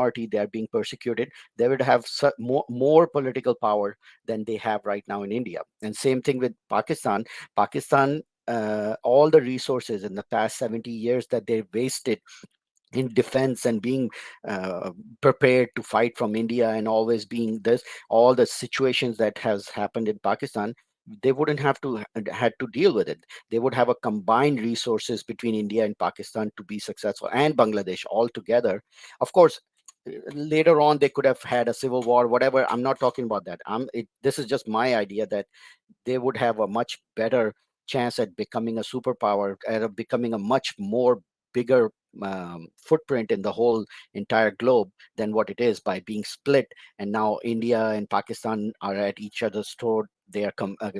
minority, they are being persecuted, they would have more political power than they have right now in India. And same thing with Pakistan. Pakistan, all the resources in the past 70 years that they've wasted in defense and being prepared to fight from India, and always being this, all the situations that has happened in Pakistan, they wouldn't have to had to deal with it. They would have a combined resources between India and Pakistan to be successful, and Bangladesh all together. Of course, later on they could have had a civil war, whatever. I'm not talking about that. This is just my idea that they would have a much better chance at becoming a superpower, at becoming a much more bigger footprint in the whole entire globe than what it is by being split. And now India and Pakistan are at each other's throat. They are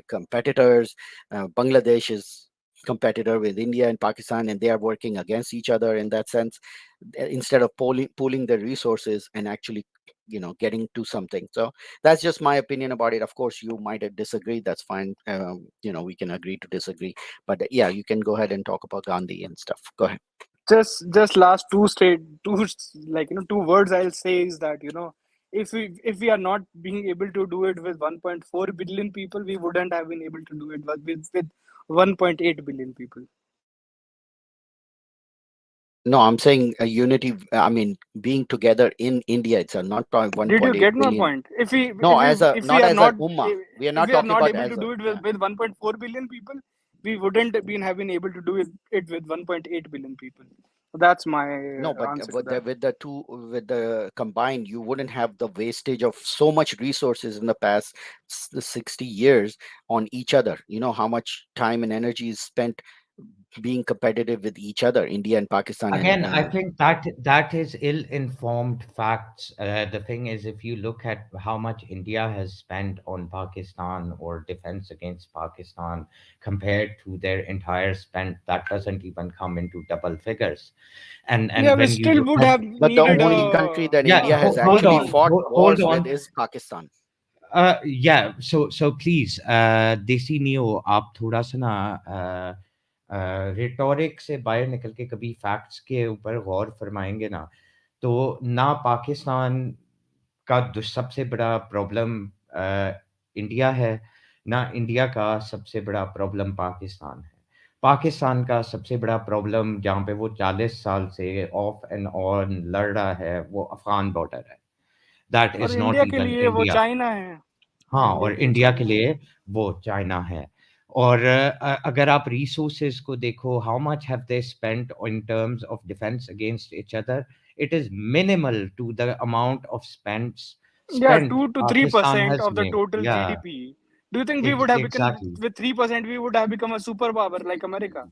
competitors. Bangladesh is competitor with India and Pakistan, and they are working against each other in that sense, instead of pooling their resources and actually getting to something. So that's just my opinion about it. Of course, you might disagree. That's fine. We can agree to disagree. But yeah, you can go ahead and talk about Gandhi and stuff. Go ahead. Just last two two words I'll say is that if we are not being able to do it with 1.4 billion people, we wouldn't have been able to do it with 1.8 billion people. No, I'm saying a unity. I mean, being together in India itself, not Did you 1.8 get my billion. point? If we No, if we as a if we not are as a not ummah. We are if not we are talking not about able to as a, do it yeah. with 1.4 billion people, we wouldn't have been able to do it with 1.8 billion people. So that's my No, but answer to that. with the two, with the combined, you wouldn't have the wastage of so much resources in the past 60 years on each other. You know how much time and energy is spent being competitive with each other, India and Pakistan, and Again, I think that is ill-informed facts. The thing is, if you look at how much India has spent on Pakistan or defense against Pakistan compared to their entire spend, that doesn't even come into double figures. And Yeah, we when you still look would at, have but the needed only country that yeah, India has hold actually on, fought hold wars with on. is Pakistan. Yeah, so please, देसी neo आप थोड़ा सा ना rhetoric से बाहर निकल के कभी फैक्ट्स के ऊपर गौर फरमाएंगे ना, तो ना पाकिस्तान का सबसे बड़ा प्रॉब्लम इंडिया है, ना इंडिया का सबसे बड़ा प्रॉब्लम पाकिस्तान है। पाकिस्तान का सबसे बड़ा प्रॉब्लम जहाँ पे वो 40 साल से ऑफ एंड ऑन लड़ रहा है, वो अफ़गान बॉर्डर है। दैट और इज़ नॉट इंडिया के इवन लिए वो इंडिया। चाइना है। हाँ, इंडिया और के लिए इंडिया के चाइना है। लिए वो चाइना है। और अगर आप रिसोर्सेज़ को देखो, how much have they spent in terms of defence against each other, it is minimal to the amount of Yeah, spent 2 to Pakistan 3% has of the made. total Yeah, GDP. Do you think we would have become exactly. with 3%? We would have become a superpower like America?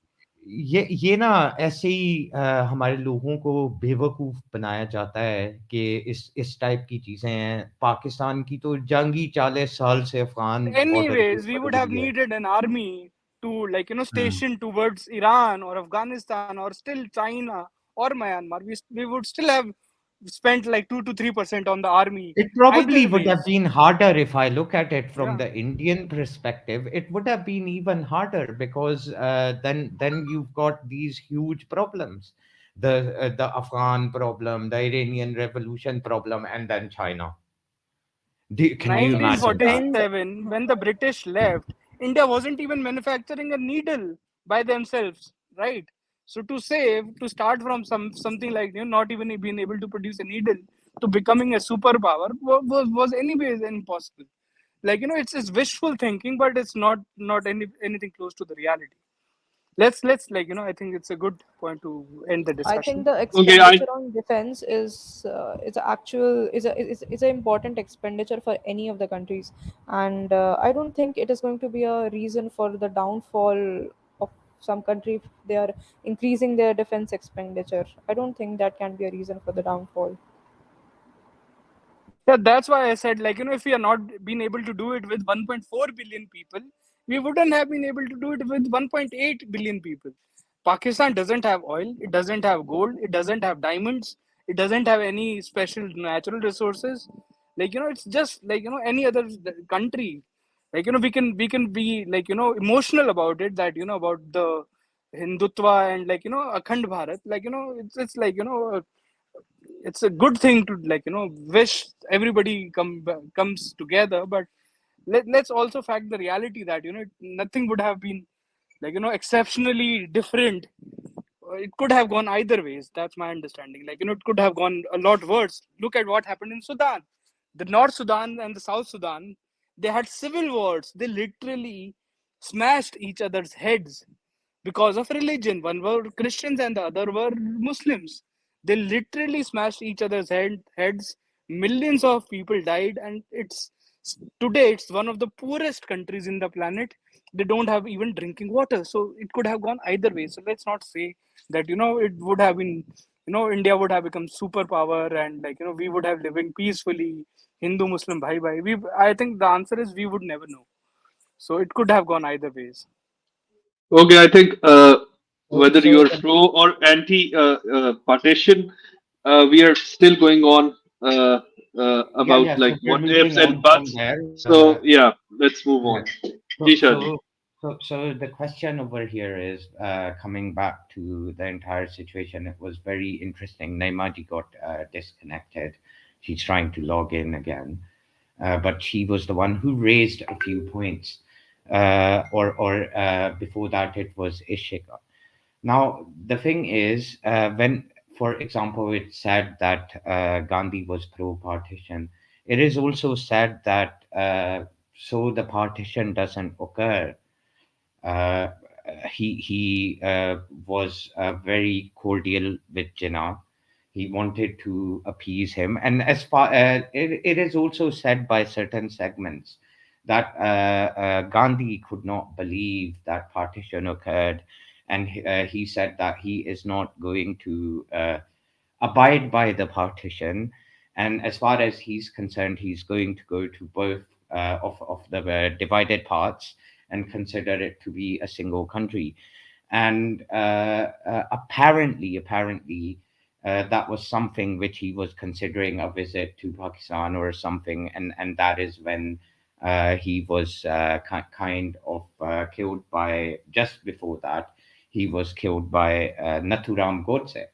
ये ना ऐसे ही हमारे लोगों को बेवकूफ़ बनाया जाता है कि इस टाइप की चीज़ें हैं। पाकिस्तान की तो जंग ही 40 साल से अफ़गान बॉर्डर के Anyways, we ऊपर would have हुई है। needed an army to hmm. station towards Iran or Afghanistan or still China or Myanmar. We would still have spent like 2 to 3% on the army. It probably Either would have ways. been harder if I look at it from Yeah. the Indian perspective. It would have been even harder because then you've got these huge problems, the Afghan problem, the Iranian Revolution problem, and then China. Can you imagine that? And 1947, when the British left, India wasn't even manufacturing a needle by themselves, right? So to start from something like not even being able to produce a needle to becoming a superpower was anyways impossible. Like it's wishful thinking, but it's not anything close to the reality. Let's I think it's a good point to end the I think discussion. the Okay, I expenditure on defense is an important expenditure for any of the countries, and I don't think it is going to be a reason for the downfall of some country if they are increasing their defense expenditure. I don't think that can be a reason for the downfall. Yeah, that's why I said, if we are not been able to do it with 1.4 billion people, we wouldn't have been able to do it with 1.8 billion people. Pakistan doesn't have oil, it doesn't have gold, it doesn't have diamonds, it doesn't have any special natural resources. It's just any other country. We can be emotional about it, that about the Hindutva and Akhand Bharat. It's like it's a good thing to, like, wish everybody comes together, but let's also fact the reality that, nothing would have been, like, exceptionally different. It could have gone either ways. That's my understanding. Like, it could have gone a lot worse. Look at what happened in Sudan. The North Sudan and the South Sudan, they had civil wars. They literally smashed each other's heads because of religion. One were Christians and the other were Muslims. They literally smashed each other's heads. Millions of people died, and today it's one of the poorest countries in the planet. They don't have even drinking water. So it could have gone either way. So let's not say that, it would have been, India would have become superpower, and, like, we would have living peacefully, Hindu Muslim bhai bhai. I think the answer is we would never know. So it could have gone either ways. Okay, I think whether So you're pro or anti partition, we are still going on yeah, about yeah. like So we're what ifs moving and on from buts. there. So yeah, let's move Yeah. on. So, Jishaji. so, so the question over here is coming back to the entire situation. It was very interesting. Naimaji got disconnected. She's trying to log in again, but she was the one who raised a few points. Or before that, it was Ishika. Now, the thing is, when, for example, it's said that Gandhi was pro-partition, it is also said that so the partition doesn't occur. Uh, he was very cordial with Jinnah. He wanted to appease him, and as far it is also said by certain segments that Gandhi could not believe that partition occurred, and he said that he is not going to abide by the partition. And as far as he's concerned, he's going to go to both of the divided parts and consider it to be a single country. And apparently, that was something which he was considering a visit to Pakistan or something, and that is when he was kind of killed by, just before that, he was killed by Nathuram Godse.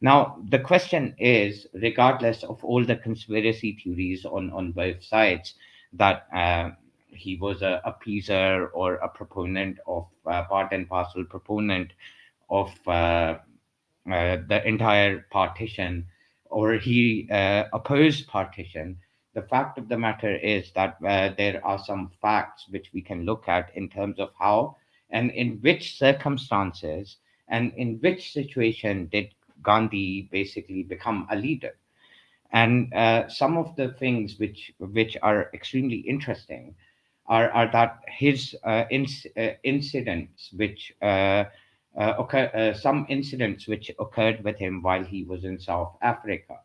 Now, the question is, regardless of all the conspiracy theories on both sides, that he was a appeaser or a proponent of, part and parcel proponent of the entire partition, or he opposed partition. The fact of the matter is that there are some facts which we can look at in terms of how and in which circumstances and in which situation did Gandhi basically become a leader. And some of the things which are extremely interesting are that his incidents which some incidents which occurred with him while he was in South Africa.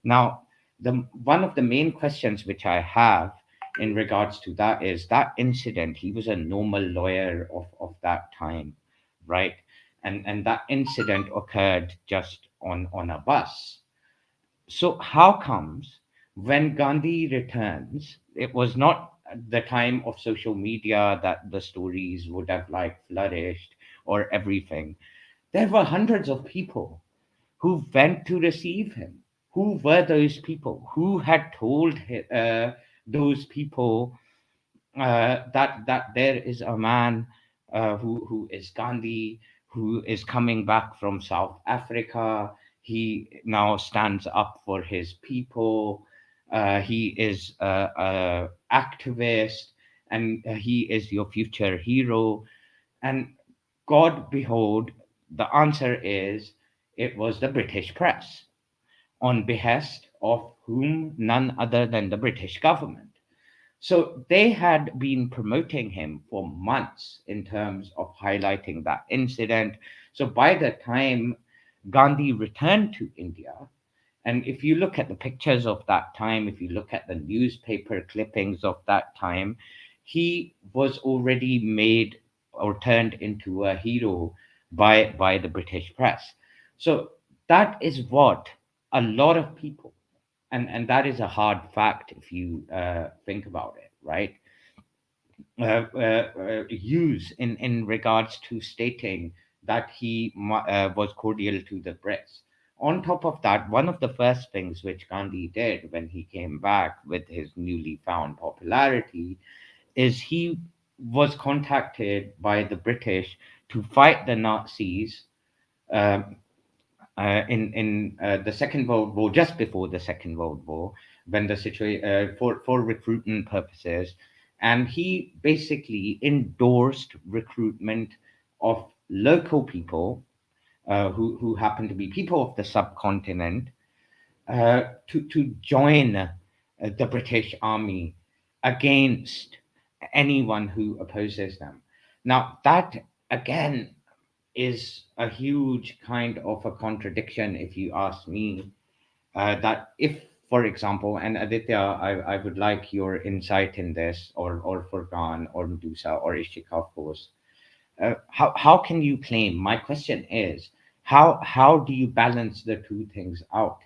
Now, the one of the main questions which I have in regards to that is that incident. He was a normal lawyer of that time, right? And that incident occurred just on a bus. So how comes when Gandhi returns, it was not the time of social media that the stories would have like flourished or everything. There were hundreds of people who went to receive him. Who were those people? Who had told those people that there is a man who is Gandhi, who is coming back from South Africa. He now stands up for his people. He is a activist, and he is your future hero. And God behold, the answer is it was the British press, on behest of whom, none other than the British government. So they had been promoting him for months in terms of highlighting that incident. So by the time Gandhi returned to India, and if you look at the pictures of that time, if you look at the newspaper clippings of that time, he was already made or turned into a hero by the British press. So that is what a lot of people, and that is a hard fact if you think about it, right? Use in regards to stating that he was cordial to the Brits On top of that, one of the first things which Gandhi did when he came back with his newly found popularity is he was contacted by the British to fight the Nazis um, in the Second World War, just before the Second World War, when the situation for recruitment purposes, and he basically endorsed recruitment of local people who happen to be people of the subcontinent to join the British Army against anyone who opposes them. Now, that again is a huge kind of a contradiction, if you ask me. That if, for example, and Aditya, I would like your insight in this, or Furqan, or Medusa, or Ishika, of course. How can you claim? My question is, how do you balance the two things out?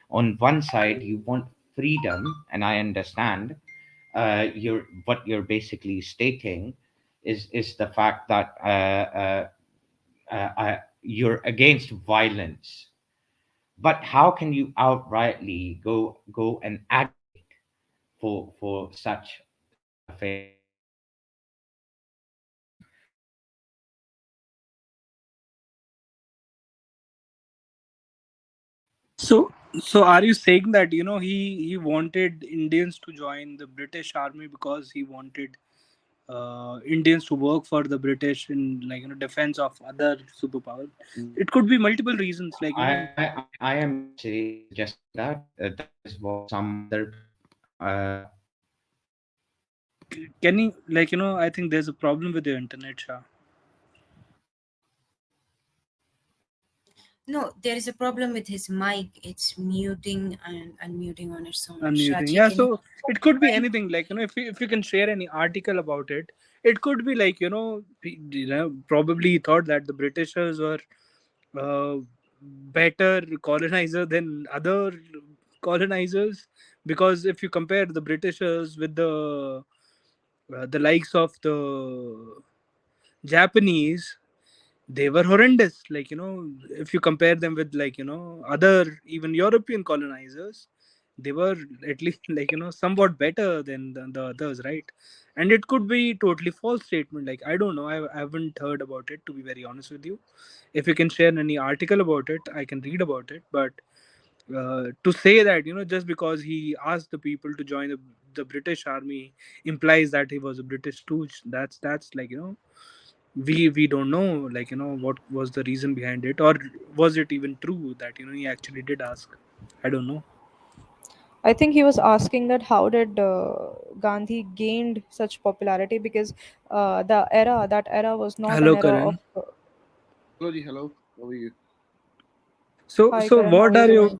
On one side, you want freedom, and I understand what you're basically stating is the fact that you're against violence, but how can you outrightly go and advocate for such a thing? So, so are you saying that he wanted Indians to join the British army because he wanted Indians to work for the British in, like, defense of other superpowers? It could be multiple reasons, like, I am not suggesting that. That is what some other can you, like, I think there's a problem with your internet, Shah. No, there is a problem with his mic. It's muting and unmuting on its own. Unmuting. Shachi, Yeah, can you so it could be try? anything. Like, if you can share any article about it, it could be like, probably he thought that the Britishers were uh, better colonizer than other colonizers, because if you compare the Britishers with the likes of the Japanese, they were horrendous. Like, if you compare them with, like, other even European colonizers, they were at least, like, somewhat better than the others, right? And it could be totally false statement. Like, I don't know. I haven't heard about it, to be very honest with you. If you can share any article about it, I can read about it. But to say that, just because he asked the people to join the British army implies that he was a British stooge. That's like, we don't know, like, what was the reason behind it, or was it even true that he actually did ask? I don't know. I think he was asking that how did Gandhi gained such popularity, because that era was not an Hello, era of. Karan. Hello, ji, hello. How are you? So Hi so Karan, how what are you are your doing?